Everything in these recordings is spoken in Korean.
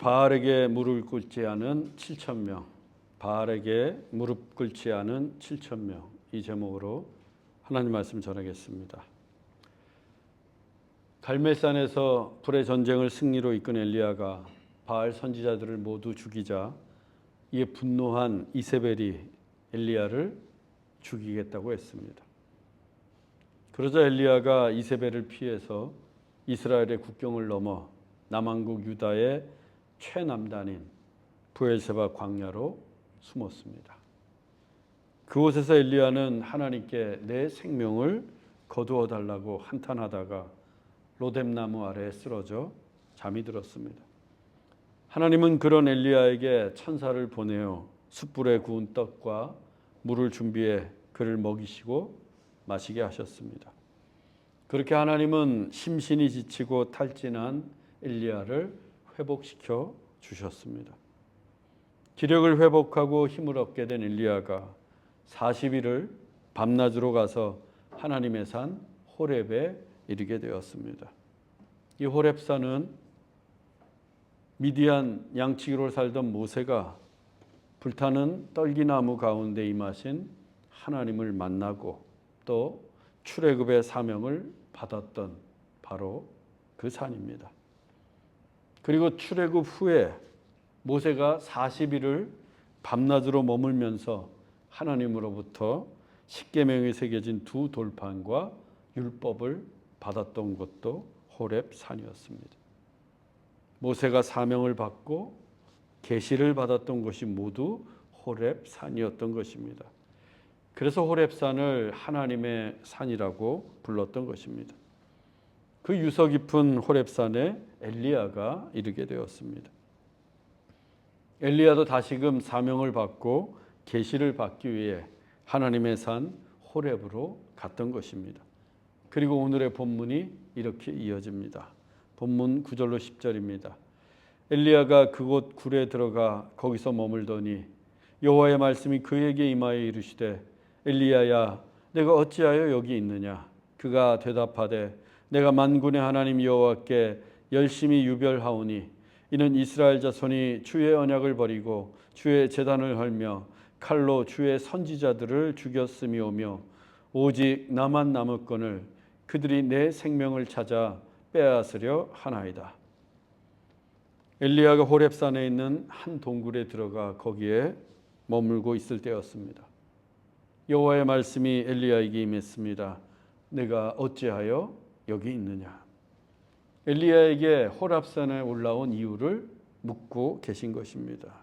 바알에게 무릎 꿇지 않은 7천 명, 바알에게 무릎 꿇지 않은 7천 명, 이 제목으로 하나님 말씀 전하겠습니다. 갈멜산에서 불의 전쟁을 승리로 이끈 엘리야가 바알 선지자들을 모두 죽이자 이에 분노한 이세벨이 엘리야를 죽이겠다고 했습니다. 그러자 엘리야가 이세벨을 피해서 이스라엘의 국경을 넘어 남왕국 유다의 최남단인 브엘세바 광야로 숨었습니다. 그곳에서 엘리야는 하나님께 내 생명을 거두어 달라고 한탄하다가 로뎀나무 아래에 쓰러져 잠이 들었습니다. 하나님은 그런 엘리야에게 천사를 보내어 숯불에 구운 떡과 물을 준비해 그를 먹이시고 마시게 하셨습니다. 그렇게 하나님은 심신이 지치고 탈진한 엘리야를 회복시켜 주셨습니다. 기력을 회복하고 힘을 얻게 된 엘리야가 40일을 밤낮으로 가서 하나님의 산 호렙에 이르게 되었습니다. 이 호렙산은 미디안 양치기로 살던 모세가 불타는 떨기나무 가운데 임하신 하나님을 만나고 또 출애굽의 사명을 받았던 바로 그 산입니다. 그리고 출애굽 후에 모세가 40일을 밤낮으로 머물면서 하나님으로부터 십계명이 새겨진 두 돌판과 율법을 받았던 곳도 호렙산이었습니다. 모세가 사명을 받고 계시를 받았던 것이 모두 호렙산이었던 것입니다. 그래서 호렙산을 하나님의 산이라고 불렀던 것입니다. 그 유서 깊은 호렙산에 엘리야가 이르게 되었습니다. 엘리야도 다시금 사명을 받고 계시를 받기 위해 하나님의 산 호렙으로 갔던 것입니다. 그리고 오늘의 본문이 이렇게 이어집니다. 본문 9절로 10절입니다. 엘리야가 그곳 굴에 들어가 거기서 머물더니 여호와의 말씀이 그에게 임하여 이르시되 엘리야야 내가 어찌하여 여기 있느냐. 그가 대답하되 내가 만군의 하나님 여호와께 열심히 유별하오니 이는 이스라엘 자손이 주의 언약을 버리고 주의 제단을 헐며 칼로 주의 선지자들을 죽였음이오며 오직 나만 남았거늘 그들이 내 생명을 찾아 빼앗으려 하나이다. 엘리야가 호렙산에 있는 한 동굴에 들어가 거기에 머물고 있을 때였습니다. 여호와의 말씀이 엘리야에게 임했습니다. 내가 어찌하여 여기 있느냐. 엘리야에게 호렙산에 올라온 이유를 묻고 계신 것입니다.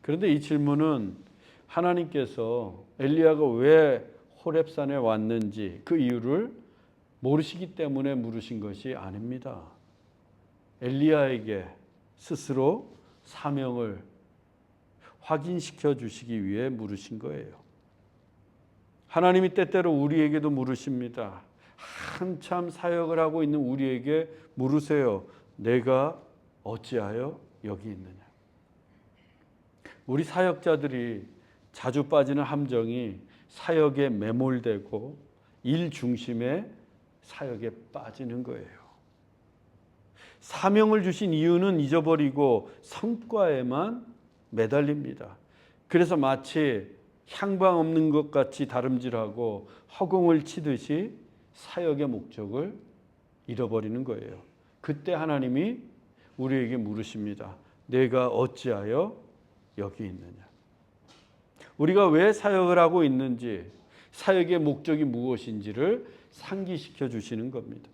그런데 이 질문은 하나님께서 엘리야가 왜 호렙산에 왔는지 그 이유를 모르시기 때문에 물으신 것이 아닙니다. 엘리야에게 스스로 사명을 확인시켜 주시기 위해 물으신 거예요. 하나님이 때때로 우리에게도 물으십니다. 한참 사역을 하고 있는 우리에게 물으세요. 내가 어찌하여 여기 있느냐. 우리 사역자들이 자주 빠지는 함정이 사역에 매몰되고 일 중심의 사역에 빠지는 거예요. 사명을 주신 이유는 잊어버리고 성과에만 매달립니다. 그래서 마치 향방 없는 것 같이 다름질하고 허공을 치듯이 사역의 목적을 잃어버리는 거예요. 그때 하나님이 우리에게 물으십니다. 내가 어찌하여 여기 있느냐. 우리가 왜 사역을 하고 있는지, 사역의 목적이 무엇인지를 상기시켜 주시는 겁니다.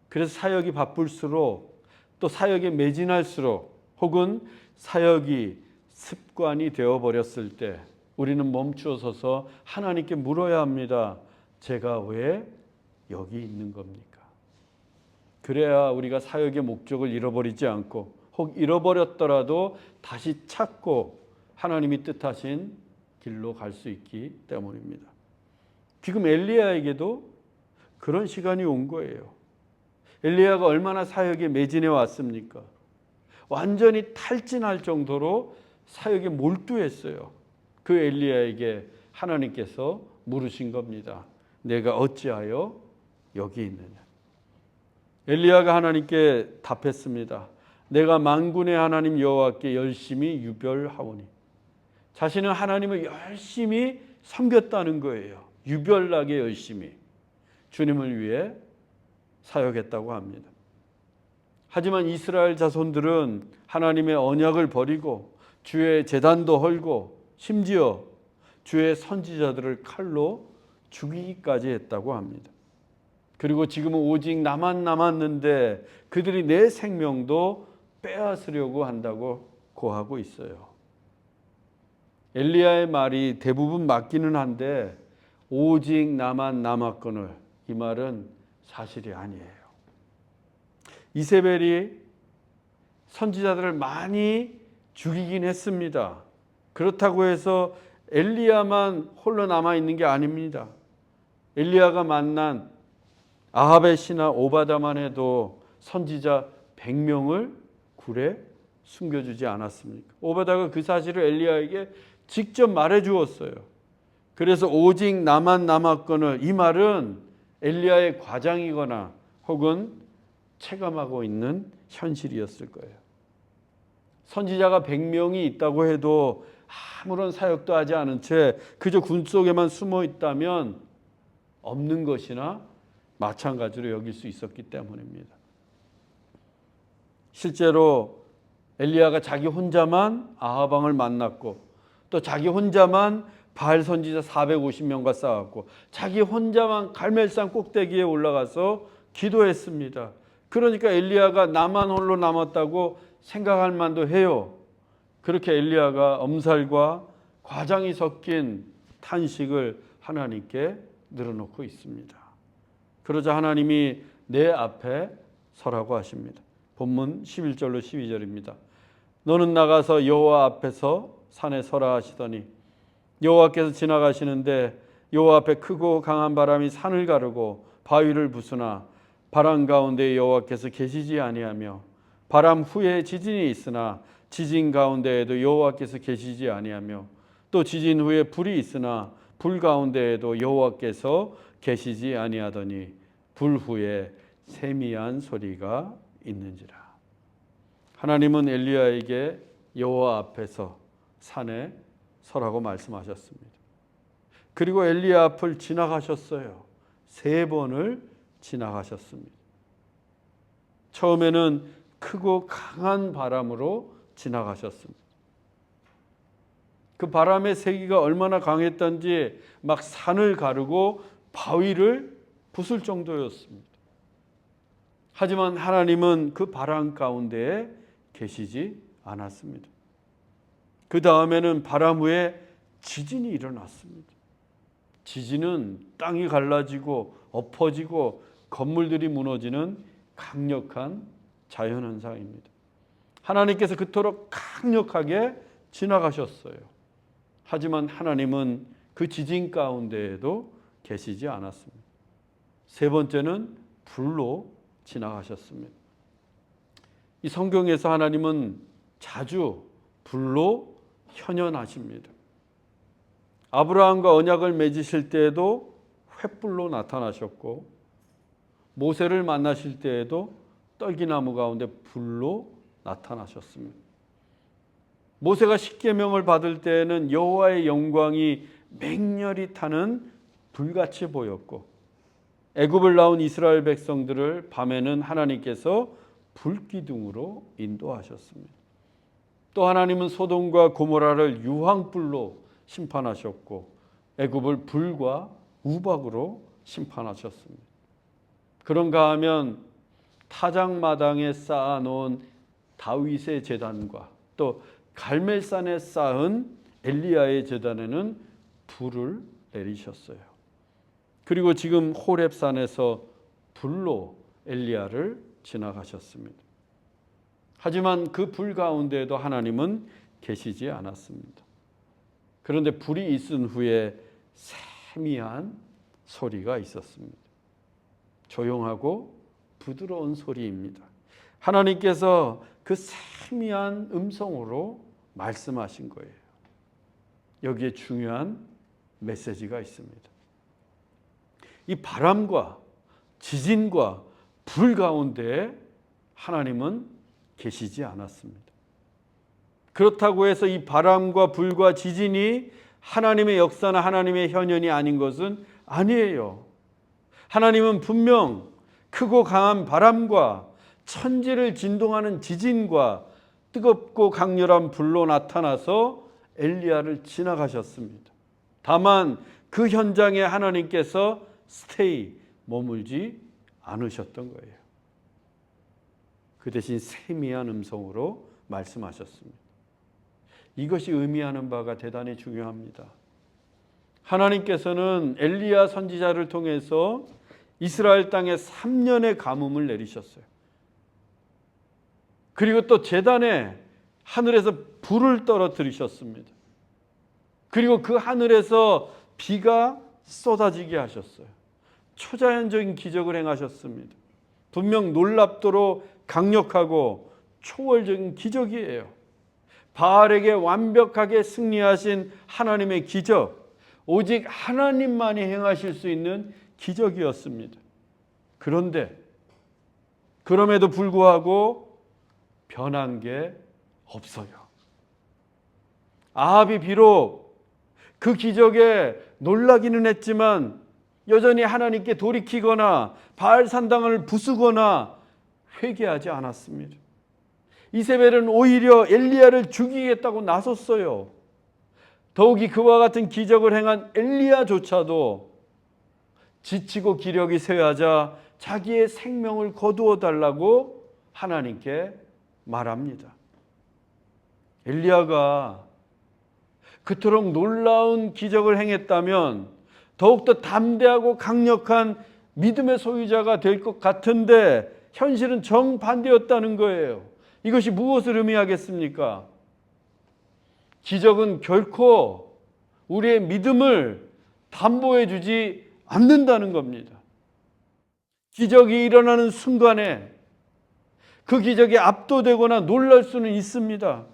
그래서 사역이 바쁠수록 또 사역에 매진할수록 혹은 사역이 습관이 되어버렸을 때 우리는 멈추어 서서 하나님께 물어야 합니다. 제가 왜 여기 있는 겁니까? 그래야 우리가 사역의 목적을 잃어버리지 않고 혹 잃어버렸더라도 다시 찾고 하나님이 뜻하신 길로 갈 수 있기 때문입니다. 지금 엘리야에게도 그런 시간이 온 거예요. 엘리야가 얼마나 사역에 매진해 왔습니까? 완전히 탈진할 정도로 사역에 몰두했어요. 그 엘리야에게 하나님께서 물으신 겁니다. 내가 어찌하여 여기 있느냐. 엘리야가 하나님께 답했습니다. 내가 만군의 하나님 여호와께 열심히 유별하오니. 자신은 하나님을 열심히 섬겼다는 거예요. 유별나게 열심히 주님을 위해 사역했다고 합니다. 하지만 이스라엘 자손들은 하나님의 언약을 버리고 주의 제단도 헐고 심지어 주의 선지자들을 칼로 죽이기까지 했다고 합니다. 그리고 지금은 오직 나만 남았는데 그들이 내 생명도 빼앗으려고 한다고 고하고 있어요. 엘리야의 말이 대부분 맞기는 한데 오직 나만 남았거늘, 이 말은 사실이 아니에요. 이세벨이 선지자들을 많이 죽이긴 했습니다. 그렇다고 해서 엘리야만 홀로 남아있는 게 아닙니다. 엘리야가 만난 아합의 신하 오바다만 해도 선지자 100명을 굴에 숨겨주지 않았습니까? 오바다가 그 사실을 엘리야에게 직접 말해 주었어요. 그래서 오직 나만 남았거늘, 이 말은 엘리야의 과장이거나 혹은 체감하고 있는 현실이었을 거예요. 선지자가 100명이 있다고 해도 아무런 사역도 하지 않은 채 그저 군 속에만 숨어 있다면 없는 것이나 마찬가지로 여길 수 있었기 때문입니다. 실제로 엘리야가 자기 혼자만 아합 왕을 만났고 또 자기 혼자만 바알 선지자 450명과 싸웠고 자기 혼자만 갈멜산 꼭대기에 올라가서 기도했습니다. 그러니까 엘리야가 나만 홀로 남았다고 생각할 만도 해요. 그렇게 엘리야가 엄살과 과장이 섞인 탄식을 하나님께 늘어놓고 있습니다. 그러자 하나님이 내 앞에 서라고 하십니다. 본문 11절로 12절입니다. 너는 나가서 여호와 앞에서 산에 서라 하시더니 여호와께서 지나가시는데 여호와 앞에 크고 강한 바람이 산을 가르고 바위를 부수나 바람 가운데 여호와께서 계시지 아니하며 바람 후에 지진이 있으나 지진 가운데에도 여호와께서 계시지 아니하며 또 지진 후에 불이 있으나 불 가운데에도 여호와께서 계시지 아니하더니 불 후에 세미한 소리가 있는지라. 하나님은 엘리야에게 여호와 앞에서 산에 서라고 말씀하셨습니다. 그리고 엘리야 앞을 지나가셨어요. 3번을 지나가셨습니다. 처음에는 크고 강한 바람으로 지나가셨습니다. 그 바람의 세기가 얼마나 강했던지 막 산을 가르고 바위를 부술 정도였습니다. 하지만 하나님은 그 바람 가운데에 계시지 않았습니다. 그 다음에는 바람 후에 지진이 일어났습니다. 지진은 땅이 갈라지고 엎어지고 건물들이 무너지는 강력한 자연현상입니다. 하나님께서 그토록 강력하게 지나가셨어요. 하지만 하나님은 그 지진 가운데에도 계시지 않았습니다. 3번째는 불로 지나가셨습니다. 이 성경에서 하나님은 자주 불로 현현하십니다. 아브라함과 언약을 맺으실 때에도 횃불로 나타나셨고 모세를 만나실 때에도 떨기나무 가운데 불로 나타나셨습니다. 모세가 십계명을 받을 때에는 여호와의 영광이 맹렬히 타는 불같이 보였고 애굽을 나온 이스라엘 백성들을 밤에는 하나님께서 불기둥으로 인도하셨습니다. 또 하나님은 소돔과 고모라를 유황불로 심판하셨고 애굽을 불과 우박으로 심판하셨습니다. 그런가 하면 타작마당에 쌓아놓은 다윗의 제단과 또 갈멜산에 쌓은 엘리야의 제단에는 불을 내리셨어요. 그리고 지금 호렙산에서 불로 엘리야를 지나가셨습니다. 하지만 그 불 가운데에도 하나님은 계시지 않았습니다. 그런데 불이 있은 후에 세미한 소리가 있었습니다. 조용하고 부드러운 소리입니다. 하나님께서 그 세미한 음성으로 말씀하신 거예요. 여기에 중요한 메시지가 있습니다. 이 바람과 지진과 불 가운데 하나님은 계시지 않았습니다. 그렇다고 해서 이 바람과 불과 지진이 하나님의 역사나 하나님의 현현이 아닌 것은 아니에요. 하나님은 분명 크고 강한 바람과 천지를 진동하는 지진과 뜨겁고 강렬한 불로 나타나서 엘리야를 지나가셨습니다. 다만 그 현장에 하나님께서 머물지 않으셨던 거예요. 그 대신 세미한 음성으로 말씀하셨습니다. 이것이 의미하는 바가 대단히 중요합니다. 하나님께서는 엘리야 선지자를 통해서 이스라엘 땅에 3년의 가뭄을 내리셨어요. 그리고 또 제단에 하늘에서 불을 떨어뜨리셨습니다. 그리고 그 하늘에서 비가 쏟아지게 하셨어요. 초자연적인 기적을 행하셨습니다. 분명 놀랍도록 강력하고 초월적인 기적이에요. 바알에게 완벽하게 승리하신 하나님의 기적, 오직 하나님만이 행하실 수 있는 기적이었습니다. 그런데 그럼에도 불구하고 변한 게 없어요. 아합이 비록 그 기적에 놀라기는 했지만 여전히 하나님께 돌이키거나 바알 산당을 부수거나 회개하지 않았습니다. 이세벨은 오히려 엘리야를 죽이겠다고 나섰어요. 더욱이 그와 같은 기적을 행한 엘리야조차도 지치고 기력이 쇠하자 자기의 생명을 거두어 달라고 하나님께 말합니다. 엘리야가 그토록 놀라운 기적을 행했다면 더욱더 담대하고 강력한 믿음의 소유자가 될 것 같은데 현실은 정반대였다는 거예요. 이것이 무엇을 의미하겠습니까? 기적은 결코 우리의 믿음을 담보해 주지 않는다는 겁니다. 기적이 일어나는 순간에 그 기적에 압도되거나 놀랄 수는 있습니다.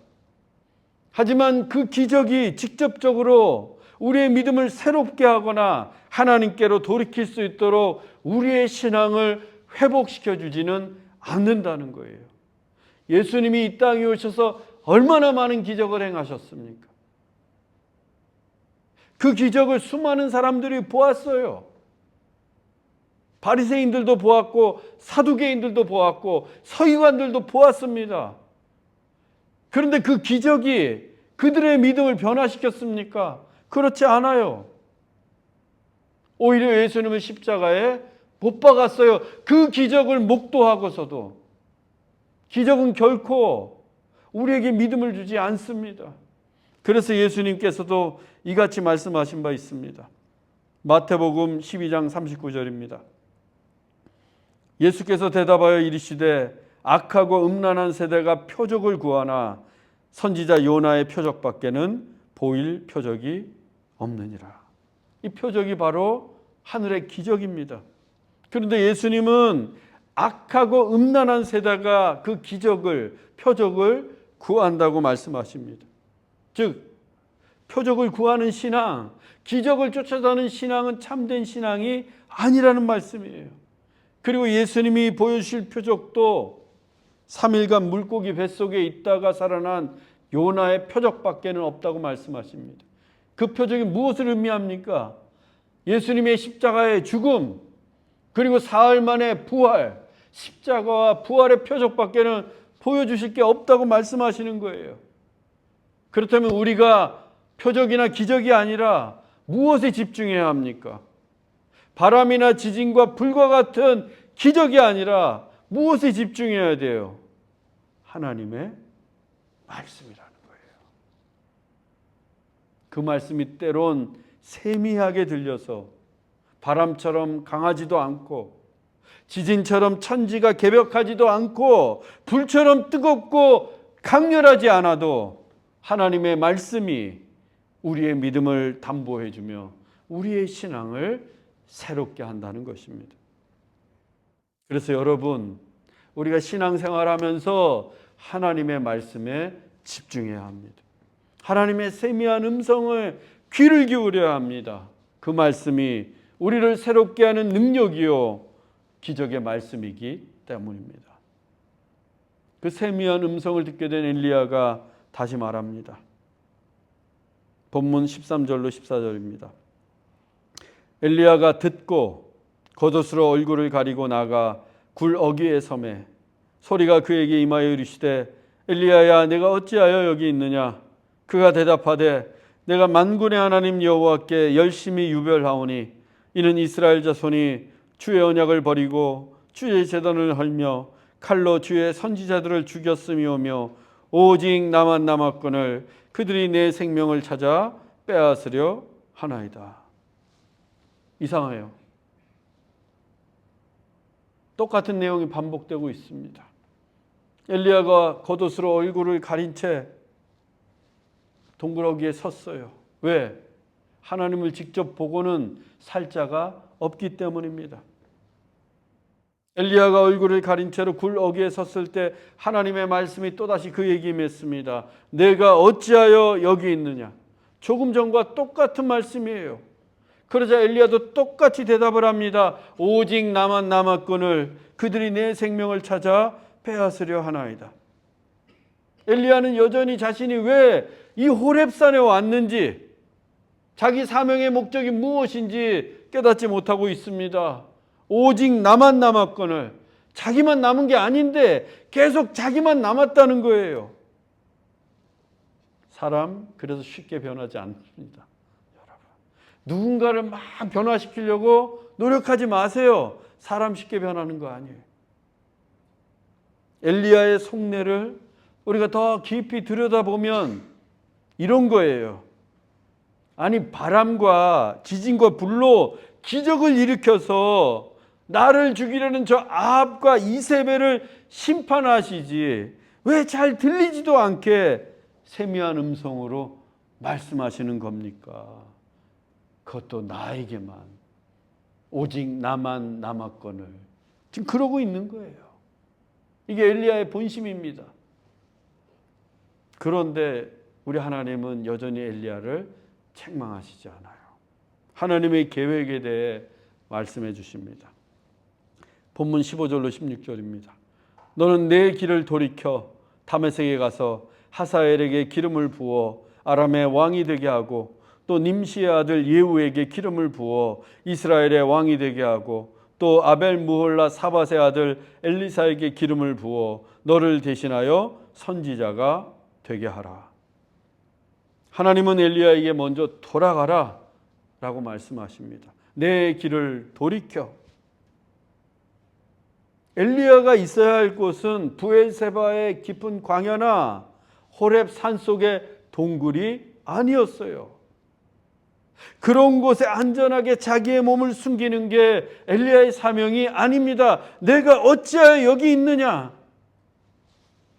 하지만 그 기적이 직접적으로 우리의 믿음을 새롭게 하거나 하나님께로 돌이킬 수 있도록 우리의 신앙을 회복시켜 주지는 않는다는 거예요. 예수님이 이 땅에 오셔서 얼마나 많은 기적을 행하셨습니까? 그 기적을 수많은 사람들이 보았어요. 바리새인들도 보았고 사두개인들도 보았고 서기관들도 보았습니다. 그런데 그 기적이 그들의 믿음을 변화시켰습니까? 그렇지 않아요. 오히려 예수님은 십자가에 못 박았어요. 그 기적을 목도하고서도 기적은 결코 우리에게 믿음을 주지 않습니다. 그래서 예수님께서도 이같이 말씀하신 바 있습니다. 마태복음 12장 39절입니다. 예수께서 대답하여 이르시되 악하고 음란한 세대가 표적을 구하나 선지자 요나의 표적밖에는 보일 표적이 없느니라. 이 표적이 바로 하늘의 기적입니다. 그런데 예수님은 악하고 음란한 세대가 그 기적을, 표적을 구한다고 말씀하십니다. 즉 표적을 구하는 신앙, 기적을 쫓아가는 신앙은 참된 신앙이 아니라는 말씀이에요. 그리고 예수님이 보여주실 표적도 3일간 물고기 뱃속에 있다가 살아난 요나의 표적밖에는 없다고 말씀하십니다. 그 표적이 무엇을 의미합니까? 예수님의 십자가의 죽음, 그리고 사흘 만에 부활, 십자가와 부활의 표적밖에는 보여주실 게 없다고 말씀하시는 거예요. 그렇다면 우리가 표적이나 기적이 아니라 무엇에 집중해야 합니까? 바람이나 지진과 불과 같은 기적이 아니라 무엇에 집중해야 돼요? 하나님의 말씀이라는 거예요. 그 말씀이 때론 세미하게 들려서 바람처럼 강하지도 않고 지진처럼 천지가 개벽하지도 않고 불처럼 뜨겁고 강렬하지 않아도 하나님의 말씀이 우리의 믿음을 담보해 주며 우리의 신앙을 새롭게 한다는 것입니다. 그래서 여러분, 우리가 신앙생활하면서 하나님의 말씀에 집중해야 합니다. 하나님의 세미한 음성을 귀를 기울여야 합니다. 그 말씀이 우리를 새롭게 하는 능력이요 기적의 말씀이기 때문입니다. 그 세미한 음성을 듣게 된 엘리야가 다시 말합니다. 본문 13절로 14절입니다. 엘리야가 듣고 겉옷으로 얼굴을 가리고 나가 굴 어귀에 서매 소리가 그에게 임하여 이르시되 엘리야야 내가 어찌하여 여기 있느냐. 그가 대답하되 내가 만군의 하나님 여호와께 열심히 유별하오니 이는 이스라엘 자손이 주의 언약을 버리고 주의 제단을 헐며 칼로 주의 선지자들을 죽였음이오며 오직 나만 남았거늘 그들이 내 생명을 찾아 빼앗으려 하나이다. 이상해요. 똑같은 내용이 반복되고 있습니다. 엘리야가 겉옷으로 얼굴을 가린 채 동그러기에 섰어요. 왜? 하나님을 직접 보고는 살 자가 없기 때문입니다. 엘리야가 얼굴을 가린 채로 굴 어귀에 섰을 때 하나님의 말씀이 또다시 그에게 임했습니다. 내가 어찌하여 여기 있느냐. 조금 전과 똑같은 말씀이에요. 그러자 엘리야도 똑같이 대답을 합니다. 오직 나만 남았거늘 그들이 내 생명을 찾아 빼앗으려 하나이다. 엘리야는 여전히 자신이 왜 이 호렙산에 왔는지, 자기 사명의 목적이 무엇인지 깨닫지 못하고 있습니다. 오직 나만 남았거늘, 자기만 남은 게 아닌데 계속 자기만 남았다는 거예요. 사람 그래서 쉽게 변하지 않습니다. 여러분, 누군가를 막 변화시키려고 노력하지 마세요. 사람 쉽게 변하는 거 아니에요. 엘리야의 속내를 우리가 더 깊이 들여다보면 이런 거예요. 아니, 바람과 지진과 불로 기적을 일으켜서 나를 죽이려는 저 아합과 이세벨을 심판하시지 왜 잘 들리지도 않게 세미한 음성으로 말씀하시는 겁니까? 그것도 나에게만, 오직 나만 남았거늘. 지금 그러고 있는 거예요. 이게 엘리야의 본심입니다. 그런데 우리 하나님은 여전히 엘리야를 책망하시지 않아요. 하나님의 계획에 대해 말씀해 주십니다. 본문 15절로 16절입니다. 너는 내 길을 돌이켜 다메섹에 가서 하사엘에게 기름을 부어 아람의 왕이 되게 하고 또 님시의 아들 예후에게 기름을 부어 이스라엘의 왕이 되게 하고 또 아벨 무홀라 사밧의 아들 엘리사에게 기름을 부어 너를 대신하여 선지자가 되게 하라. 하나님은 엘리야에게 먼저 돌아가라 라고 말씀하십니다. 내 길을 돌이켜. 엘리야가 있어야 할 곳은 브엘세바의 깊은 광야나 호렙 산속의 동굴이 아니었어요. 그런 곳에 안전하게 자기의 몸을 숨기는 게 엘리야의 사명이 아닙니다. 내가 어찌하여 여기 있느냐?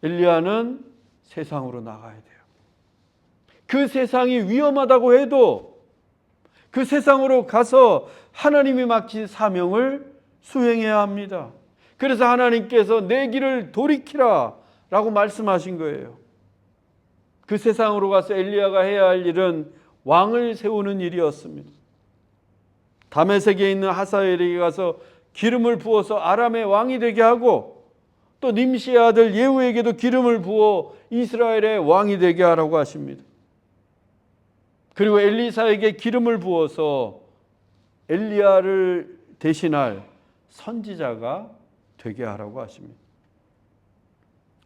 엘리야는 세상으로 나가야 돼요. 그 세상이 위험하다고 해도 그 세상으로 가서 하나님이 맡긴 사명을 수행해야 합니다. 그래서 하나님께서 내 길을 돌이키라 라고 말씀하신 거예요. 그 세상으로 가서 엘리야가 해야 할 일은 왕을 세우는 일이었습니다. 다메섹에 있는 하사엘에게 가서 기름을 부어서 아람의 왕이 되게 하고 또 님시의 아들 예후에게도 기름을 부어 이스라엘의 왕이 되게 하라고 하십니다. 그리고 엘리사에게 기름을 부어서 엘리야를 대신할 선지자가 되게 하라고 하십니다.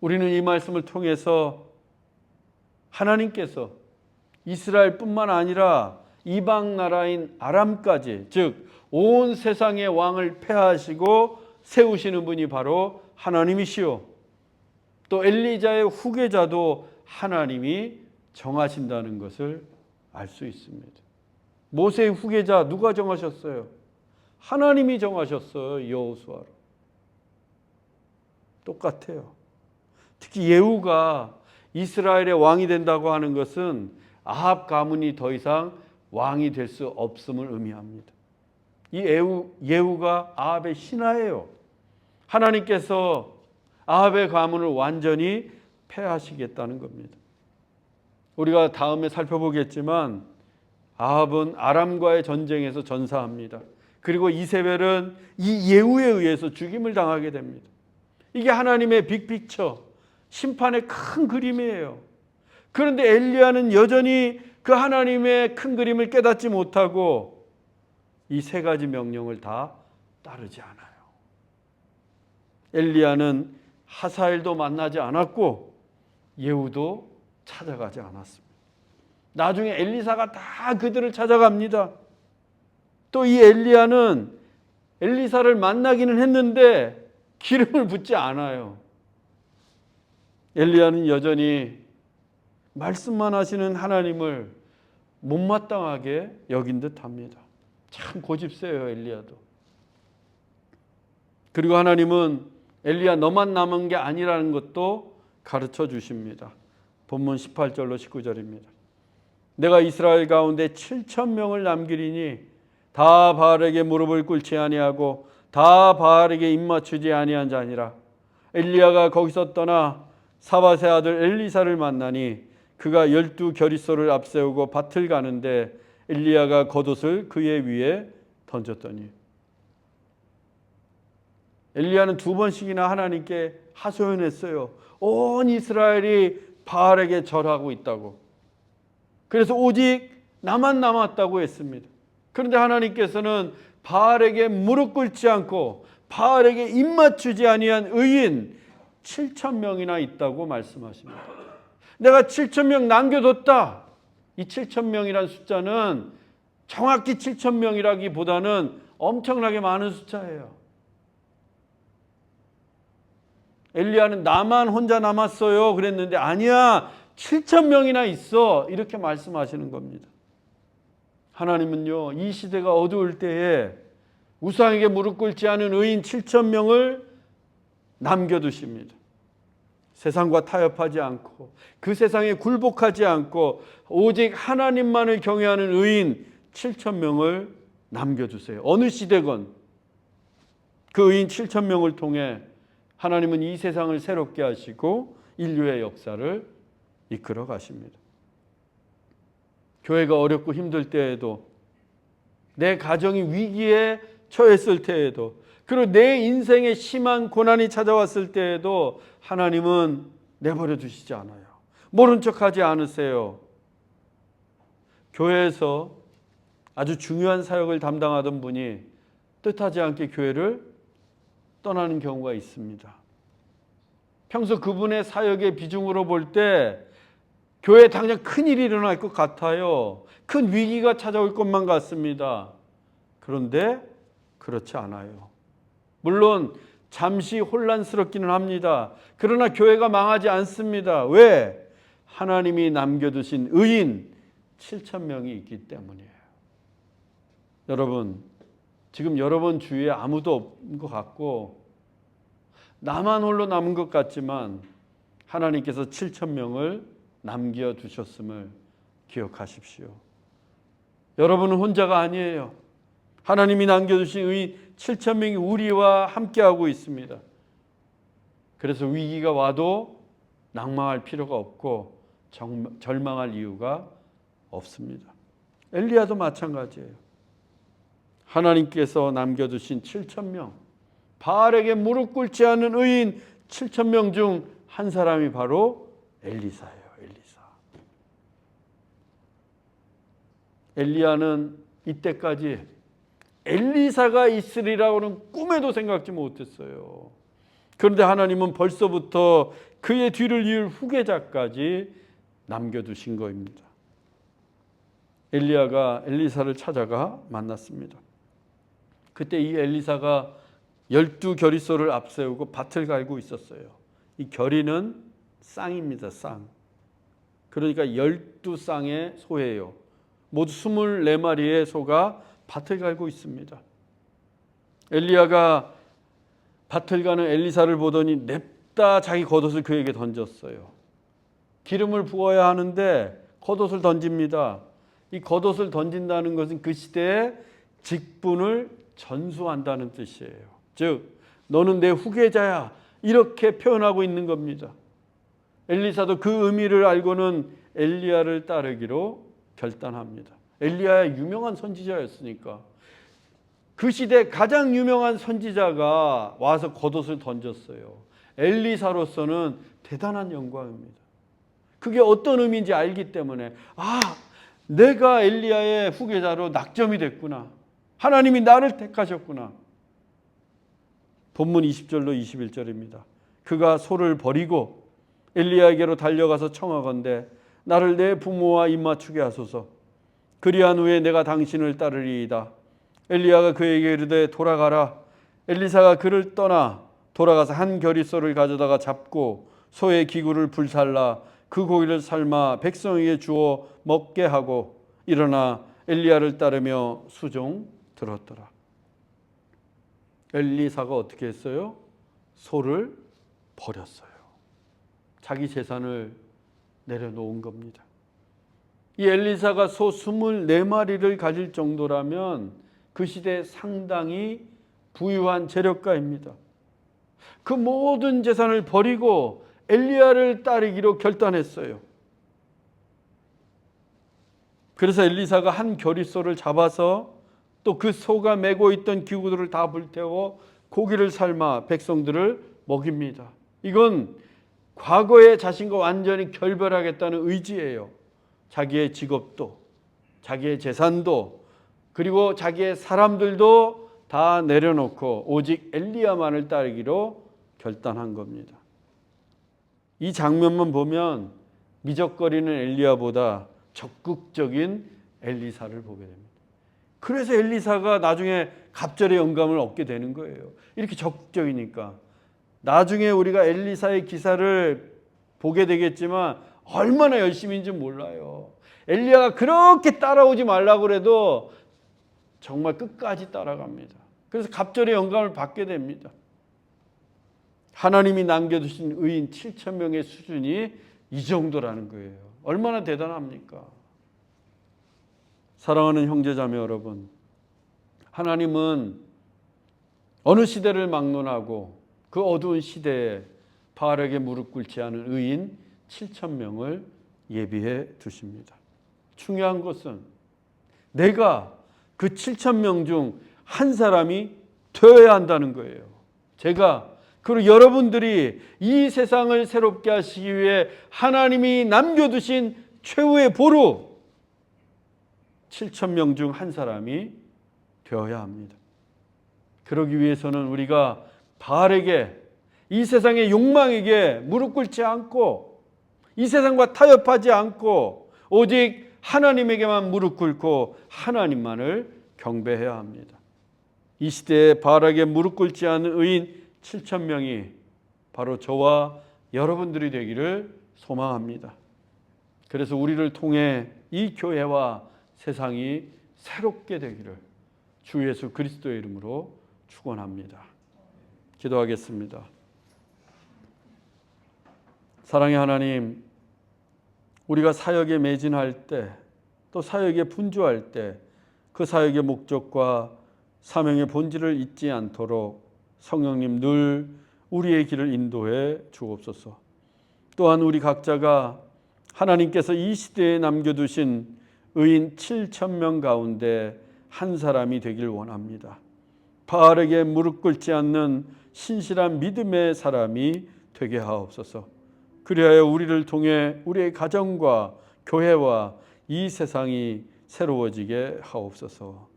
우리는 이 말씀을 통해서 하나님께서 이스라엘뿐만 아니라 이방 나라인 아람까지, 즉 온 세상의 왕을 폐하시고 세우시는 분이 바로 하나님이시오. 또 엘리자의 후계자도 하나님이 정하신다는 것을 알 수 있습니다. 모세의 후계자 누가 정하셨어요? 하나님이 정하셨어요. 여호수아로. 똑같아요. 특히 예후가 이스라엘의 왕이 된다고 하는 것은 아합 가문이 더 이상 왕이 될 수 없음을 의미합니다. 이 예후가 아합의 신하예요. 하나님께서 아합의 가문을 완전히 폐하시겠다는 겁니다. 우리가 다음에 살펴보겠지만 아합은 아람과의 전쟁에서 전사합니다. 그리고 이세벨은 이 예후에 의해서 죽임을 당하게 됩니다. 이게 하나님의 빅픽처, 심판의 큰 그림이에요. 그런데 엘리야는 여전히 그 하나님의 큰 그림을 깨닫지 못하고 이 세 가지 명령을 다 따르지 않아요. 엘리야는 하사엘도 만나지 않았고 예후도 찾아가지 않았습니다. 나중에 엘리사가 다 그들을 찾아갑니다. 또 이 엘리야는 엘리사를 만나기는 했는데 기름을 붓지 않아요. 엘리야는 여전히 말씀만 하시는 하나님을 못마땅하게 여긴 듯합니다. 참 고집세요, 엘리야도. 그리고 하나님은 엘리야 너만 남은 게 아니라는 것도 가르쳐 주십니다. 본문 18절로 19절입니다. 내가 이스라엘 가운데 7,000명을 남기리니 다 바알에게 무릎을 꿇지 아니하고 다 바알에게 입맞추지 아니한 자니라. 엘리야가 거기서 떠나 사밧의 아들 엘리사를 만나니 그가 12겨릿소를 앞세우고 밭을 가는데 엘리야가 겉옷을 그의 위에 던졌더니. 엘리야는 2번씩이나 하나님께 하소연했어요. 온 이스라엘이 바알에게 절하고 있다고. 그래서 오직 나만 남았다고 했습니다. 그런데 하나님께서는 바알에게 무릎 꿇지 않고 바알에게 입맞추지 아니한 의인 7,000명이나 있다고 말씀하십니다. 내가 7,000명 남겨뒀다. 이 7,000명이란 숫자는 정확히 7,000명이라기보다는 엄청나게 많은 숫자예요. 엘리야는 나만 혼자 남았어요 그랬는데 아니야, 7,000명이나 있어, 이렇게 말씀하시는 겁니다. 하나님은요, 이 시대가 어두울 때에 우상에게 무릎 꿇지 않은 의인 7,000명을 남겨두십니다. 세상과 타협하지 않고 그 세상에 굴복하지 않고 오직 하나님만을 경외하는 의인 7,000명을 남겨두세요. 어느 시대건 그 의인 7,000명을 통해 하나님은 이 세상을 새롭게 하시고 인류의 역사를 이끌어 가십니다. 교회가 어렵고 힘들 때에도, 내 가정이 위기에 처했을 때에도, 그리고 내 인생에 심한 고난이 찾아왔을 때에도 하나님은 내버려 두시지 않아요. 모른 척하지 않으세요. 교회에서 아주 중요한 사역을 담당하던 분이 뜻하지 않게 교회를 떠나는 경우가 있습니다. 평소 그분의 사역의 비중으로 볼 때 교회에 당장 큰일이 일어날 것 같아요. 큰 위기가 찾아올 것만 같습니다. 그런데 그렇지 않아요. 물론 잠시 혼란스럽기는 합니다. 그러나 교회가 망하지 않습니다. 왜? 하나님이 남겨두신 의인 7,000명이 있기 때문이에요. 여러분, 지금 여러분 주위에 아무도 없는 것 같고 나만 홀로 남은 것 같지만 하나님께서 7,000명을 남겨두셨음을 기억하십시오. 여러분은 혼자가 아니에요. 하나님이 남겨두신 의인 7,000명이 우리와 함께하고 있습니다. 그래서 위기가 와도 낭망할 필요가 없고 절망할 이유가 없습니다. 엘리야도 마찬가지예요. 하나님께서 남겨두신 7,000명, 바알에게 무릎 꿇지 않는 의인 7,000명 중 한 사람이 바로 엘리사예요. 엘리사. 엘리야는 이때까지 엘리사가 있으리라고는 꿈에도 생각지 못했어요. 그런데 하나님은 벌써부터 그의 뒤를 이을 후계자까지 남겨두신 것입니다. 엘리야가 엘리사를 찾아가 만났습니다. 그때 이 엘리사가 12겨릿소를 앞세우고 밭을 갈고 있었어요. 이 겨리는 쌍입니다. 쌍. 그러니까 12쌍의 소예요. 모두 24마리의 소가 밭을 갈고 있습니다. 엘리야가 밭을 가는 엘리사를 보더니 냅다 자기 겉옷을 그에게 던졌어요. 기름을 부어야 하는데 겉옷을 던집니다. 이 겉옷을 던진다는 것은 그 시대에 직분을 전수한다는 뜻이에요. 즉 너는 내 후계자야, 이렇게 표현하고 있는 겁니다. 엘리사도 그 의미를 알고는 엘리야를 따르기로 결단합니다. 엘리야의 유명한 선지자였으니까. 그 시대 가장 유명한 선지자가 와서 겉옷을 던졌어요. 엘리사로서는 대단한 영광입니다. 그게 어떤 의미인지 알기 때문에 내가 엘리야의 후계자로 낙점이 됐구나. 하나님이 나를 택하셨구나. 본문 20절로 21절입니다. 그가 소를 버리고 엘리야에게로 달려가서 청하건대 나를 내 부모와 입맞추게 하소서. 그리한 후에 내가 당신을 따르리이다. 엘리야가 그에게 이르되 돌아가라. 엘리사가 그를 떠나 돌아가서 한 겨릿소를 가져다가 잡고 소의 기구를 불살라 그 고기를 삶아 백성에게 주어 먹게 하고 일어나 엘리야를 따르며 수종 들었더라. 엘리사가 어떻게 했어요? 소를 버렸어요. 자기 재산을 내려놓은 겁니다. 이 엘리사가 소 24마리를 가질 정도라면 그 시대에 상당히 부유한 재력가입니다. 그 모든 재산을 버리고 엘리야를 따르기로 결단했어요. 그래서 엘리사가 한 겨릿소를 잡아서 또 그 소가 메고 있던 기구들을 다 불태워 고기를 삶아 백성들을 먹입니다. 이건 과거의 자신과 완전히 결별하겠다는 의지예요. 자기의 직업도, 자기의 재산도, 그리고 자기의 사람들도 다 내려놓고 오직 엘리야만을 따르기로 결단한 겁니다. 이 장면만 보면 미적거리는 엘리야보다 적극적인 엘리사를 보게 됩니다. 그래서 엘리사가 나중에 갑절의 영감을 얻게 되는 거예요. 이렇게 적극적이니까. 나중에 우리가 엘리사의 기사를 보게 되겠지만 얼마나 열심인지 몰라요. 엘리야가 그렇게 따라오지 말라고 그래도 정말 끝까지 따라갑니다. 그래서 갑절의 영감을 받게 됩니다. 하나님이 남겨두신 의인 7,000명의 수준이 이 정도라는 거예요. 얼마나 대단합니까? 사랑하는 형제자매 여러분, 하나님은 어느 시대를 막론하고 그 어두운 시대에 바알에게 무릎 꿇지 않은 의인 7,000명을 예비해 두십니다. 중요한 것은 내가 그 7,000명 중 한 사람이 되어야 한다는 거예요. 제가 그리고 여러분들이 이 세상을 새롭게 하시기 위해 하나님이 남겨두신 최후의 보루 7,000명 중 한 사람이 되어야 합니다. 그러기 위해서는 우리가 바알에게, 이 세상의 욕망에게 무릎 꿇지 않고 이 세상과 타협하지 않고 오직 하나님에게만 무릎 꿇고 하나님만을 경배해야 합니다. 이 시대에 바알에게 무릎 꿇지 않은 의인 7,000명이 바로 저와 여러분들이 되기를 소망합니다. 그래서 우리를 통해 이 교회와 세상이 새롭게 되기를 주 예수 그리스도의 이름으로 축원합니다. 기도하겠습니다. 사랑의 하나님, 우리가 사역에 매진할 때, 또 사역에 분주할 때 그 사역의 목적과 사명의 본질을 잊지 않도록 성령님 늘 우리의 길을 인도해 주옵소서. 또한 우리 각자가 하나님께서 이 시대에 남겨두신 의인 7,000명 가운데 한 사람이 되길 원합니다. 바알에게 무릎 꿇지 않는 신실한 믿음의 사람이 되게 하옵소서. 그리하여 우리를 통해 우리의 가정과 교회와 이 세상이 새로워지게 하옵소서.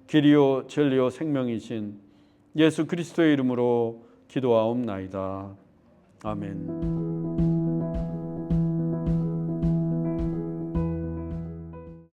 길이요 진리요 생명이신 예수 그리스도의 이름으로 기도하옵나이다. 아멘.